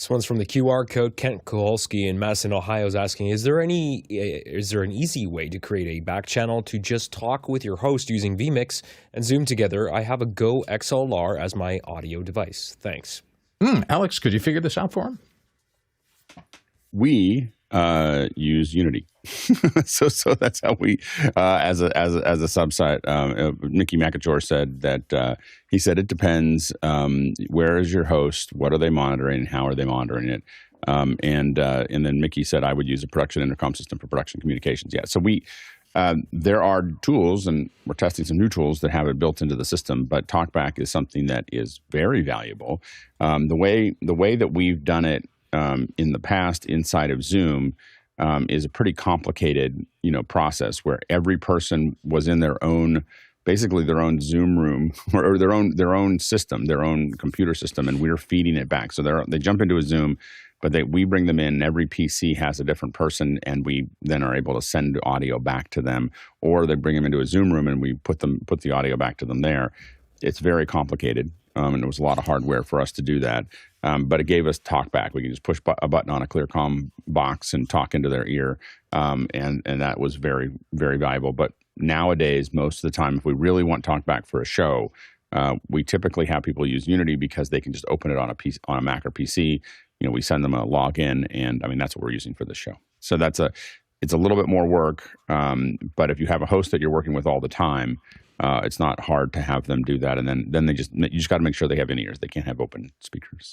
This one's from the QR code. Kent Kowalski in Madison, Ohio is asking, is there an easy way to create a back channel to just talk with your host using vMix and Zoom together? I have a Go XLR as my audio device. Thanks. Alex, could you figure this out for him? We use Unity. so that's how we, as a subsite, Mickey McAchore said that he said it depends. Where is your host? What are they monitoring? How are they monitoring it? And then Mickey said I would use a production intercom system for production communications. Yeah. So there are tools, and we're testing some new tools that have it built into the system. But Talkback is something that is very valuable. The way that we've done it in the past inside of Zoom is a pretty complicated, process where every person was in basically their own Zoom room or their own system, their own computer system, and we're feeding it back. So they jump into a Zoom, but we bring them in. And every PC has a different person, and we then are able to send audio back to them, or they bring them into a Zoom room and we put the audio back to them there. It's very complicated. And it was a lot of hardware for us to do that. But it gave us Talkback. We can just push a button on a ClearComm box and talk into their ear. And that was very, very valuable. But nowadays, most of the time, if we really want Talkback for a show, we typically have people use Unity because they can just open it on a Mac or PC. We send them a login, and that's what we're using for this show. So it's a little bit more work. But if you have a host that you're working with all the time, it's not hard to have them do that. And then you just got to make sure they have in-ears. They can't have open speakers.